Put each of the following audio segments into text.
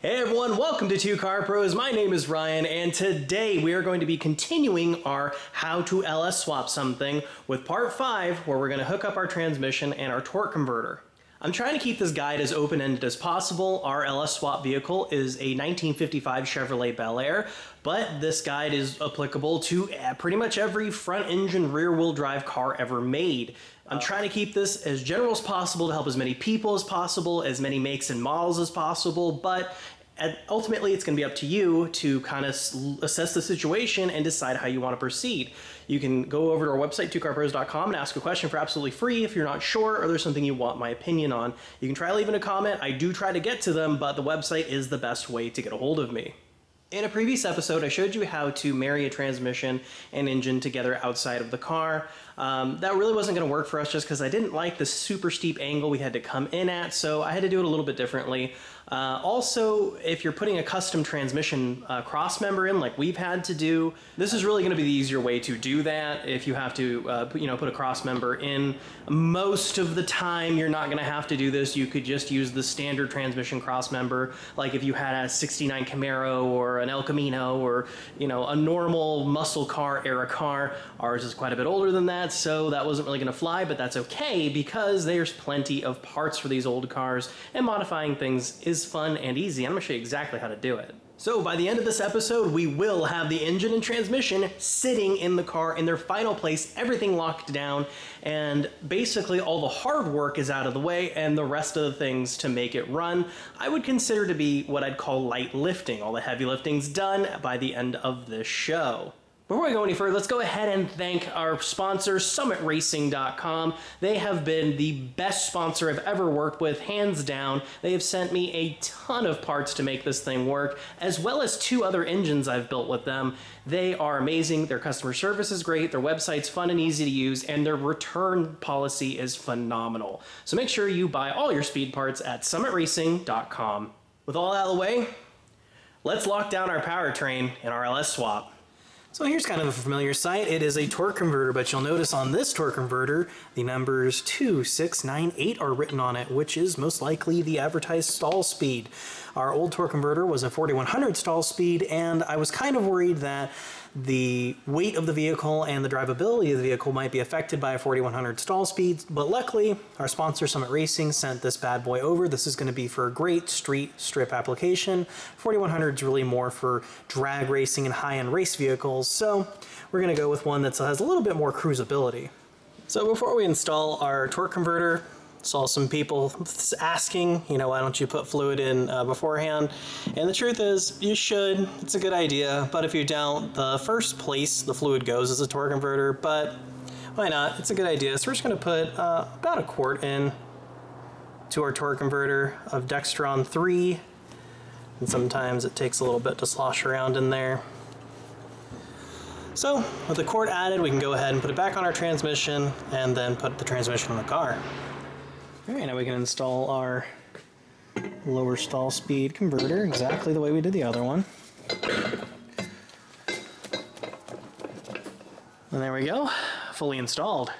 Hey everyone, welcome to Two Car Pros. My name is Ryan, and today we are going to be continuing our How to LS Swap Something with part 5, where we're going to hook up our transmission and our torque converter. I'm trying to keep this guide as open-ended as possible. Our LS Swap vehicle is a 1955 Chevrolet Bel Air, but this guide is applicable to pretty much every front-engine, rear-wheel drive car ever made. I'm trying to keep this as general as possible to help as many people as possible, as many makes and models as possible, but ultimately it's going to be up to you to kind of assess the situation and decide how you want to proceed. You can go over to our website, twocarpros.com, and ask a question for absolutely free if you're not sure or there's something you want my opinion on. You can try leaving a comment. I do try to get to them, but the website is the best way to get a hold of me. In a previous episode, I showed you how to marry a transmission and engine together outside of the car. That really wasn't going to work for us just because I didn't like the super steep angle we had to come in at, so I had to do it a little bit differently. Also, if you're putting a custom transmission crossmember in like we've had to do, this is really going to be the easier way to do that. If you have to put a crossmember in, most of the time you're not going to have to do this. You could just use the standard transmission crossmember, like if you had a 69 Camaro or an El Camino or a normal muscle car era car. Ours is quite a bit older than that, so that wasn't really going to fly, but that's okay because there's plenty of parts for these old cars, and modifying things is fun and easy. I'm going to show you exactly how to do it. So by the end of this episode, we will have the engine and transmission sitting in the car in their final place, everything locked down, and basically all the hard work is out of the way and the rest of the things to make it run, I would consider to be what I'd call light lifting. All the heavy lifting's done by the end of this show. Before we go any further, let's go ahead and thank our sponsor, SummitRacing.com. They have been the best sponsor I've ever worked with, hands down. They have sent me a ton of parts to make this thing work, as well as 2 other engines I've built with them. They are amazing. Their customer service is great. Their website's fun and easy to use, and their return policy is phenomenal. So make sure you buy all your speed parts at SummitRacing.com. With all out of the way, let's lock down our powertrain in our LS Swap. So here's kind of a familiar sight. It is a torque converter, but you'll notice on this torque converter, the numbers 2, 6, 9, 8 are written on it, which is most likely the advertised stall speed. Our old torque converter was a 4100 stall speed, and I was kind of worried that the weight of the vehicle and the drivability of the vehicle might be affected by a 4100 stall speed, but luckily our sponsor Summit Racing sent this bad boy over. This is going to be for a great street strip application. 4100 is really more for drag racing and high-end race vehicles, so we're going to go with one that has a little bit more cruisability. So before we install our torque converter, saw some people asking, why don't you put fluid in beforehand? And the truth is, you should. It's a good idea, but if you don't, the first place the fluid goes is a torque converter, but why not? It's a good idea. So we're just going to put about a quart in to our torque converter of Dextron 3, and sometimes it takes a little bit to slosh around in there. So with the quart added, we can go ahead and put it back on our transmission and then put the transmission in the car. Alright, now we can install our lower stall speed converter exactly the way we did the other one. And there we go, fully installed.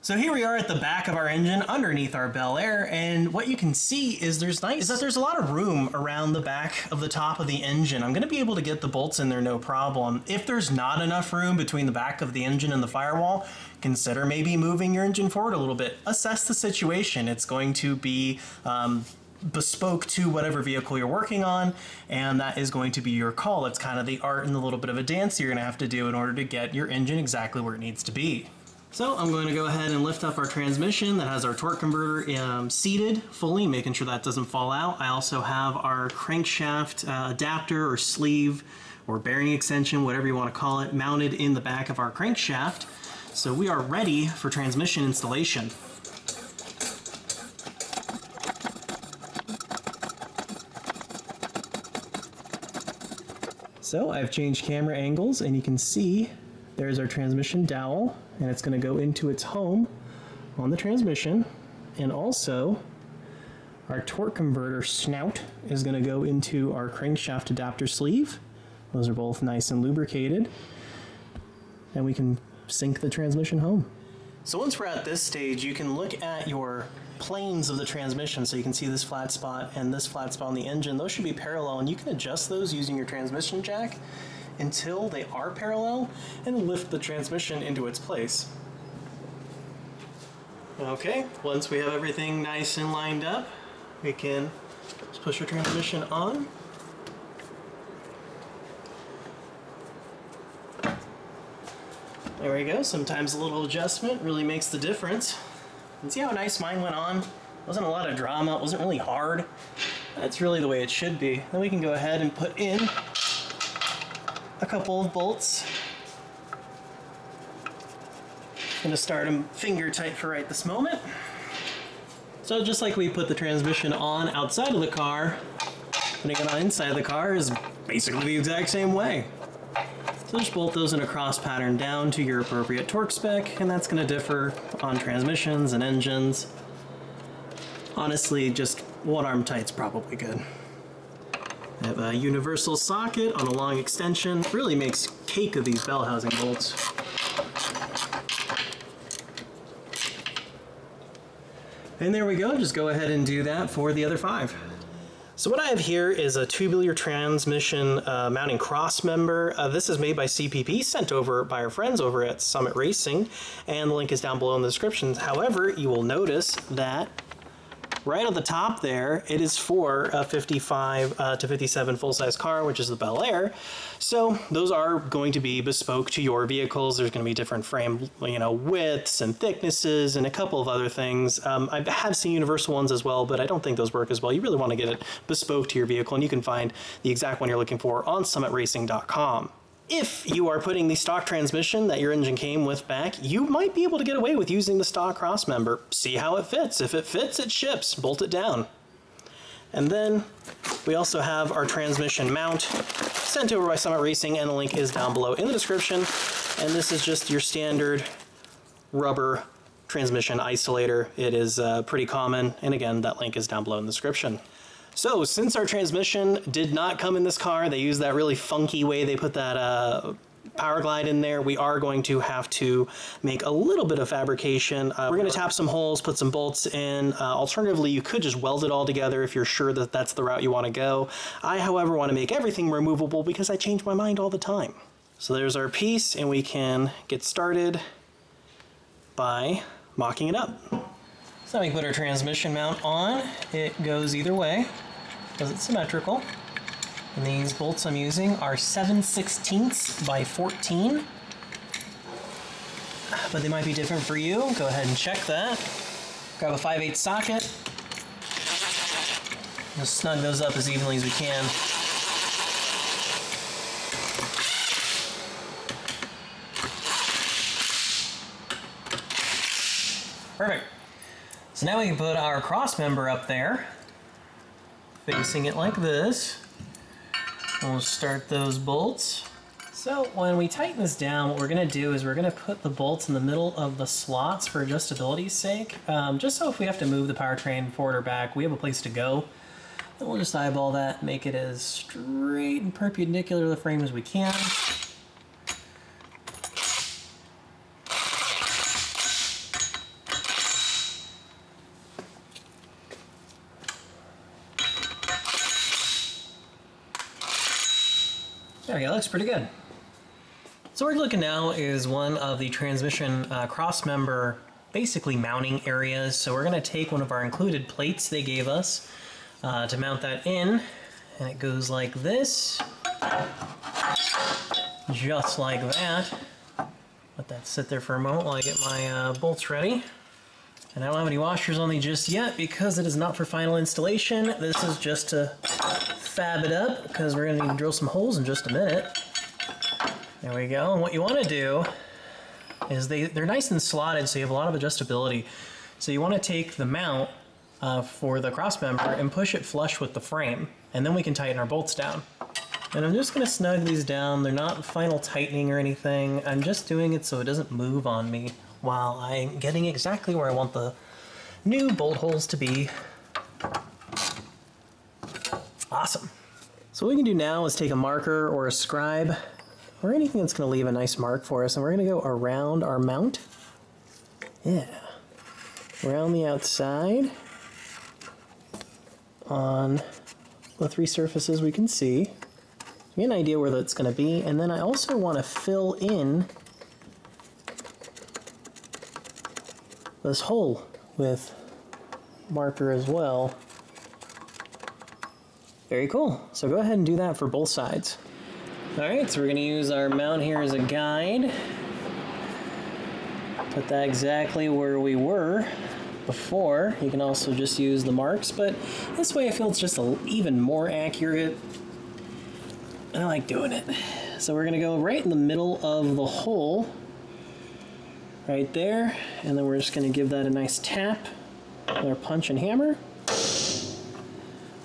So here we are at the back of our engine underneath our Bel Air, and what you can see is there's a lot of room around the back of the top of the engine. I'm going to be able to get the bolts in there no problem. If there's not enough room between the back of the engine and the firewall, consider maybe moving your engine forward a little bit. Assess the situation. It's going to be bespoke to whatever vehicle you're working on, and that is going to be your call. It's kind of the art and the little bit of a dance you're going to have to do in order to get your engine exactly where it needs to be. So I'm going to go ahead and lift up our transmission that has our torque converter seated fully, making sure that doesn't fall out. I also have our crankshaft adapter or sleeve or bearing extension, whatever you want to call it, mounted in the back of our crankshaft. So we are ready for transmission installation. So I've changed camera angles, and you can see there's our transmission dowel, and it's going to go into its home on the transmission. And also, our torque converter snout is going to go into our crankshaft adapter sleeve. Those are both nice and lubricated. And we can sink the transmission home. So once we're at this stage, you can look at your planes of the transmission. So you can see this flat spot and this flat spot on the engine. Those should be parallel, and you can adjust those using your transmission jack until they are parallel and lift the transmission into its place. Okay, once we have everything nice and lined up, we can just push our transmission on. There we go. Sometimes a little adjustment really makes the difference. And see how nice mine went on? Wasn't a lot of drama. It wasn't really hard. That's really the way it should be. Then we can go ahead and put in a couple of bolts. I'm gonna start them finger tight for right this moment. So just like we put the transmission on outside of the car, putting it on inside of the car is basically the exact same way. So just bolt those in a cross pattern down to your appropriate torque spec, and that's going to differ on transmissions and engines. Honestly, just one arm tight's probably good. I have a universal socket on a long extension. Really makes cake of these bell housing bolts. And there we go, just go ahead and do that for the other 5. So what I have here is a tubular transmission mounting Crossmember. This is made by CPP, sent over by our friends over at Summit Racing, and the link is down below in the description. However, you will notice that right on the top there, it is for a 55 to 57 full-size car, which is the Bel Air. So those are going to be bespoke to your vehicles. There's going to be different frame, widths and thicknesses and a couple of other things. I have seen universal ones as well, but I don't think those work as well. You really want to get it bespoke to your vehicle, and you can find the exact one you're looking for on summitracing.com. If you are putting the stock transmission that your engine came with back, you might be able to get away with using the stock Crossmember. See how it fits. If it fits, it ships. Bolt it down. And then we also have our transmission mount sent over by Summit Racing, and the link is down below in the description. And this is just your standard rubber transmission isolator. It is pretty common, and again, that link is down below in the description. So, since our transmission did not come in this car, they used that really funky way they put that power glide in there, we are going to have to make a little bit of fabrication. We're going to tap some holes, put some bolts in. Alternatively, you could just weld it all together if you're sure that that's the route you want to go. I, however, want to make everything removable because I change my mind all the time. So there's our piece, and we can get started by mocking it up. So we put our transmission mount on. It goes either way because it's symmetrical. And these bolts I'm using are 7/16 by 14. But they might be different for you. Go ahead and check that. Grab a 5/8 socket. Just snug those up as evenly as we can. Perfect. So now we can put our Crossmember up there, facing it like this. We'll start those bolts. So when we tighten this down, what we're going to do is we're going to put the bolts in the middle of the slots for adjustability's sake, just so if we have to move the powertrain forward or back, we have a place to go. And we'll just eyeball that, make it as straight and perpendicular to the frame as we can. There we go, looks pretty good. So what we're looking now is one of the transmission Crossmember basically mounting areas. So we're going to take one of our included plates they gave us to mount that in, and it goes like this, just like that. Let that sit there for a moment while I get my bolts ready. And I don't have any washers on me just yet because it is not for final installation. This is just to fab it up because we're going to need to drill some holes in just a minute. There we go. And what you want to do is they're nice and slotted, so you have a lot of adjustability. So you want to take the mount for the Crossmember and push it flush with the frame, and then we can tighten our bolts down. And I'm just going to snug these down. They're not final tightening or anything. I'm just doing it so it doesn't move on me while I'm getting exactly where I want the new bolt holes to be. Awesome. So what we can do now is take a marker or a scribe or anything that's going to leave a nice mark for us, and we're going to go around our mount Yeah. Around the outside on the 3 surfaces we can see. Get an idea where that's going to be, and then I also want to fill in this hole with marker as well. Very cool. So go ahead and do that for both sides. Alright, so we're going to use our mount here as a guide. Put that exactly where we were before. You can also just use the marks, but this way I feel it's just even more accurate. I like doing it. So we're going to go right in the middle of the hole, right there, and then we're just going to give that a nice tap with our punch and hammer.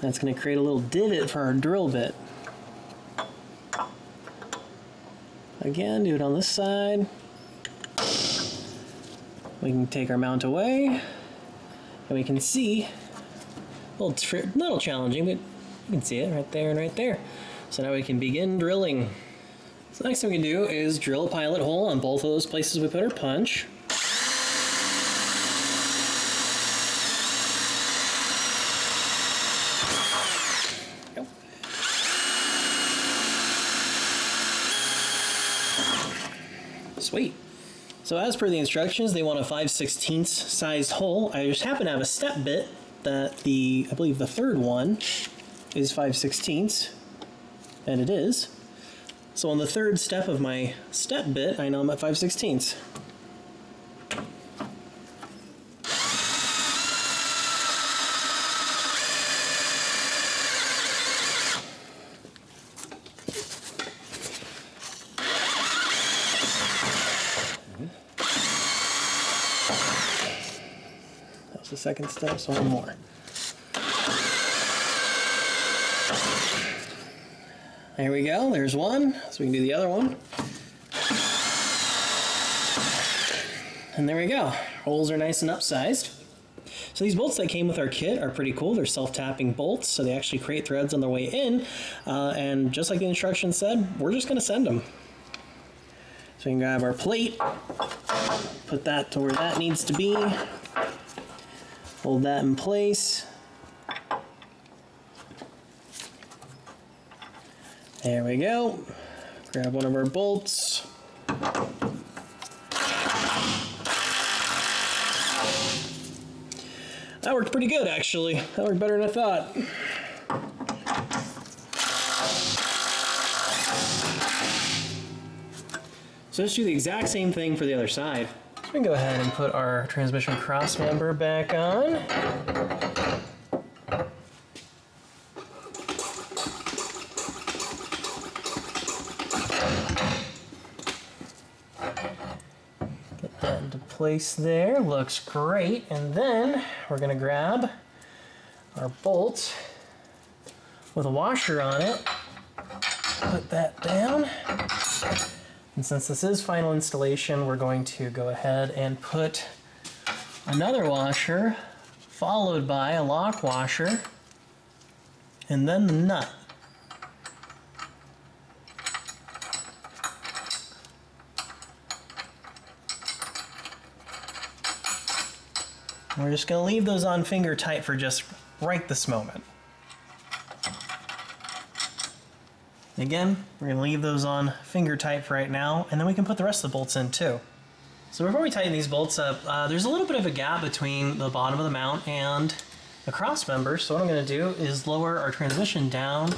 That's going to create a little divot for our drill bit. Again, do it on this side. We can take our mount away, and we can see, a little challenging, but you can see it right there and right there. So now we can begin drilling. So the next thing we can do is drill a pilot hole on both of those places we put our punch. Sweet. So as per the instructions, they want a 5/16 sized hole. I just happen to have a step bit that I believe the third one is 5/16, and it is. So on the third step of my step bit, I know I'm at 5/16. The second step, so one more. There we go, there's one, so we can do the other one. And there we go, holes are nice and upsized. So these bolts that came with our kit are pretty cool. They're self-tapping bolts, so they actually create threads on their way in, and just like the instructions said, we're just gonna send them. So we can grab our plate, put that to where that needs to be, hold that in place. There we go. Grab one of our bolts. That worked pretty good, actually. That worked better than I thought. So let's do the exact same thing for the other side. We can go ahead and put our transmission crossmember back on. Get that into place there, looks great. And then we're gonna grab our bolt with a washer on it, put that down. And since this is final installation, we're going to go ahead and put another washer, followed by a lock washer, and then the nut. We're just going to leave those on finger tight for just right this moment. Again, we're going to leave those on finger tight for right now, and then we can put the rest of the bolts in too. So before we tighten these bolts up, there's a little bit of a gap between the bottom of the mount and the cross member, so what I'm going to do is lower our transmission down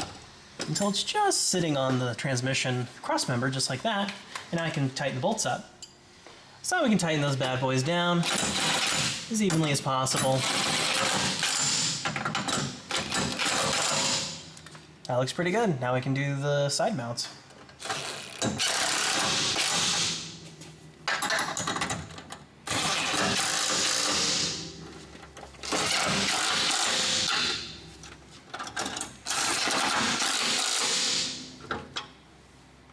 until it's just sitting on the transmission cross member, just like that, and now I can tighten the bolts up. So now we can tighten those bad boys down as evenly as possible. That looks pretty good. Now we can do the side mounts.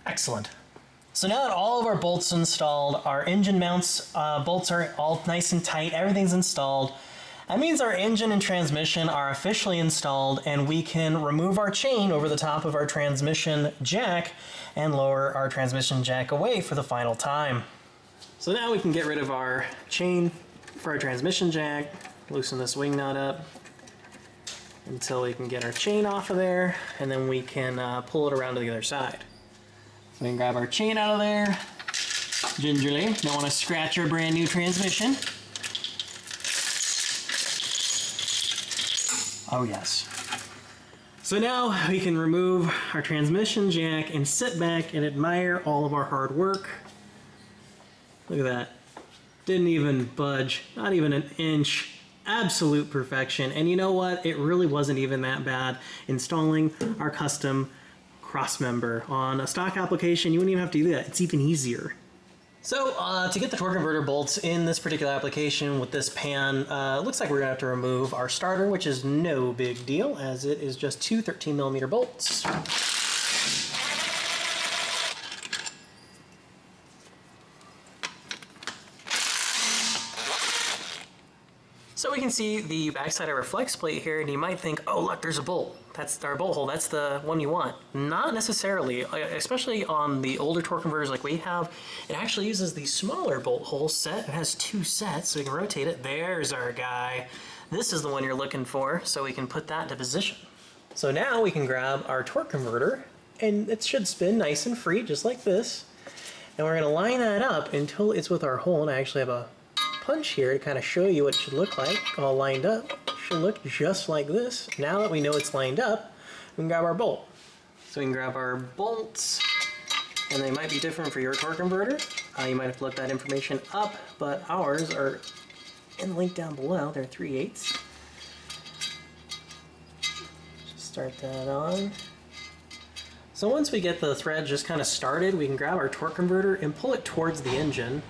Excellent. So now that all of our bolts installed, our engine mounts, bolts are all nice and tight, everything's installed. That means our engine and transmission are officially installed, and we can remove our chain over the top of our transmission jack and lower our transmission jack away for the final time. So now we can get rid of our chain for our transmission jack, loosen this wing nut up until we can get our chain off of there, and then we can pull it around to the other side. So we can grab our chain out of there gingerly. Don't want to scratch our brand new transmission. Oh yes. So now we can remove our transmission jack and sit back and admire all of our hard work. Look at that. Didn't even budge, not even an inch. Absolute perfection. And you know what? It really wasn't even that bad installing our custom Crossmember. On a stock application, you wouldn't even have to do that. It's even easier. So to get the torque converter bolts in this particular application with this pan, looks like we're gonna have to remove our starter, which is no big deal as it is just two 13mm bolts. So we can see the backside of our flex plate here, and you might think, oh look, there's a bolt. That's our bolt hole, that's the one you want. Not necessarily, especially on the older torque converters like we have. It actually uses the smaller bolt hole set. It has two sets, so we can rotate it. There's our guy. This is the one you're looking for, so we can put that into position. So now we can grab our torque converter, and it should spin nice and free, just like this. And we're gonna line that up until it's with our hole, and I actually have a punch here to kind of show you what it should look like all lined up. It should look just like this. Now that we know it's lined up, we can grab our bolt. So we can grab our bolts, and they might be different for your torque converter. You might have to look that information up, but ours are in the link down below. They're 3/8. Just start that on. So once we get the thread just kind of started, we can grab our torque converter and pull it towards the engine.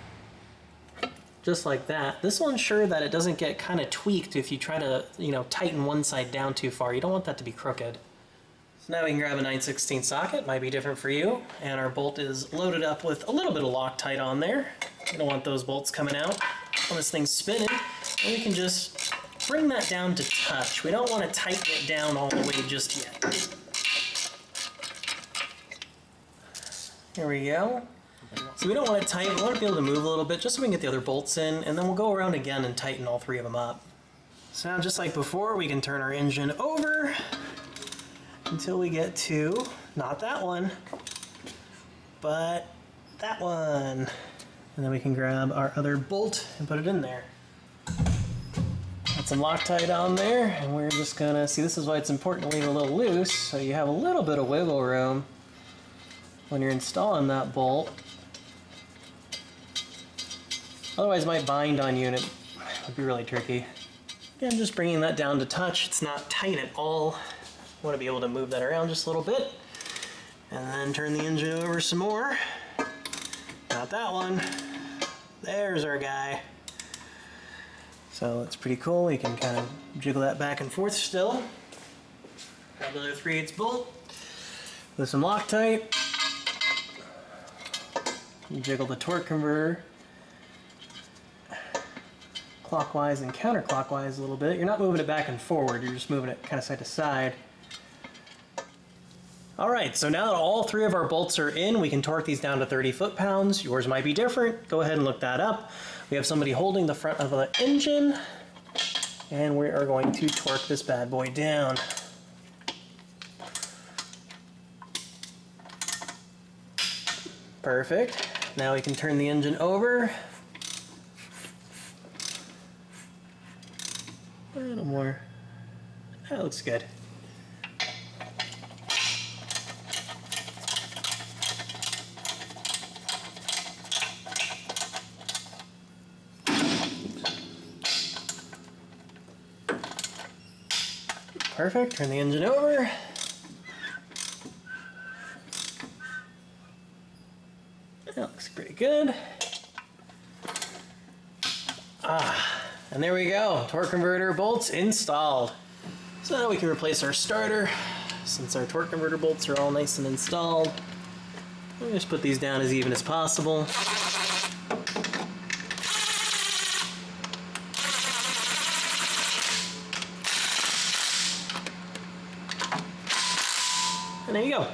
Just like that. This will ensure that it doesn't get kind of tweaked if you try to, tighten one side down too far. You don't want that to be crooked. So now we can grab a 9/16 socket, might be different for you, and our bolt is loaded up with a little bit of Loctite on there. You don't want those bolts coming out when this thing's spinning. And we can just bring that down to touch. We don't want to tighten it down all the way just yet. Here we go. So we don't want it tight, we want to be able to move a little bit just so we can get the other bolts in, and then we'll go around again and tighten all three of them up. So now just like before, we can turn our engine over until we get to, not that one, but that one. And then we can grab our other bolt and put it in there. Got some Loctite on there, and we're just gonna, see, this is why it's important to leave it a little loose so you have a little bit of wiggle room when you're installing that bolt. Otherwise it might bind on you and it would be really tricky. Again, just bringing that down to touch. It's not tight at all. I want to be able to move that around just a little bit. And then turn the engine over some more. Not that one. There's our guy. So it's pretty cool. You can kind of jiggle that back and forth still. Grab another 3/8 bolt with some Loctite. You jiggle the torque converter clockwise and counterclockwise a little bit. You're not moving it back and forward, you're just moving it kind of side to side. Alright, so now that all three of our bolts are in, we can torque these down to 30 foot-pounds. Yours might be different. Go ahead and look that up. We have somebody holding the front of the engine, and we are going to torque this bad boy down. Perfect. Now we can turn the engine over. A little more. That looks good. Perfect. Turn the engine over. That looks pretty good. And there we go, torque converter bolts installed. So now we can replace our starter. Since our torque converter bolts are all nice and installed, we'll just put these down as even as possible. And there you go.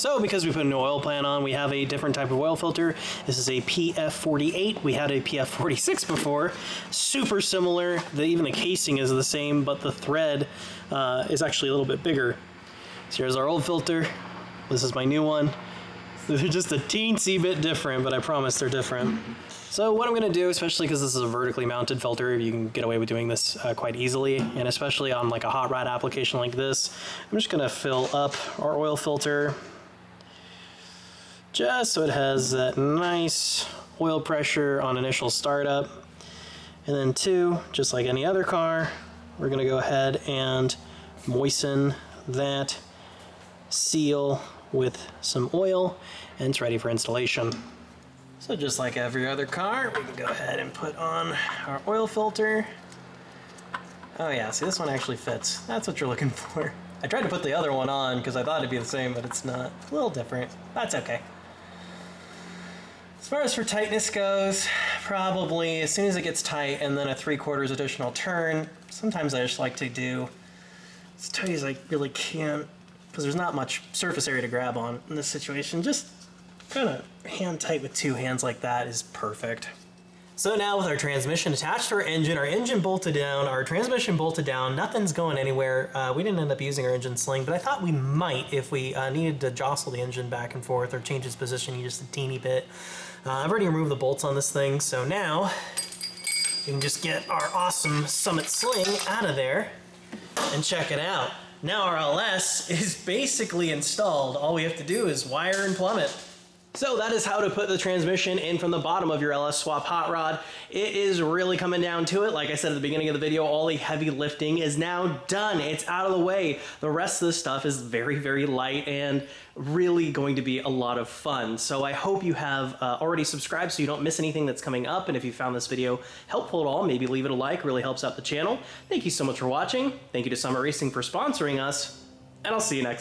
So because we put a new oil pan on, we have a different type of oil filter. This is a PF48. We had a PF46 before. Super similar. Even the casing is the same, but the thread is actually a little bit bigger. So here's our old filter. This is my new one. They're just a teensy bit different, but I promise they're different. So what I'm going to do, especially because this is a vertically mounted filter, you can get away with doing this quite easily, and especially on like a hot rod application like this, I'm just going to fill up our oil filter just so it has that nice oil pressure on initial startup. And then 2, just like any other car, we're going to go ahead and moisten that seal with some oil, and it's ready for installation. So just like every other car, we can go ahead and put on our oil filter. Oh yeah, see, this one actually fits. That's what you're looking for. I tried to put the other one on because I thought it'd be the same, but it's not. A little different. That's okay. As far as for tightness goes, probably as soon as it gets tight and then a 3/4 additional turn, sometimes I just like to do as tight as I really can because there's not much surface area to grab on in this situation. Just kind of hand tight with 2 hands like that is perfect. So now with our transmission attached to our engine bolted down, our transmission bolted down, nothing's going anywhere. We didn't end up using our engine sling, but I thought we might if we needed to jostle the engine back and forth or change its position just a teeny bit. I've already removed the bolts on this thing, so now we can just get our awesome Summit sling out of there and check it out. Now our LS is basically installed. All we have to do is wire and plumb it. So that is how to put the transmission in from the bottom of your LS Swap hot rod. It is really coming down to it. Like I said at the beginning of the video, all the heavy lifting is now done. It's out of the way. The rest of the stuff is very, very light and really going to be a lot of fun. So I hope you have already subscribed so you don't miss anything that's coming up. And if you found this video helpful at all, maybe leave it a like. Really helps out the channel. Thank you so much for watching. Thank you to Summit Racing for sponsoring us. And I'll see you next time.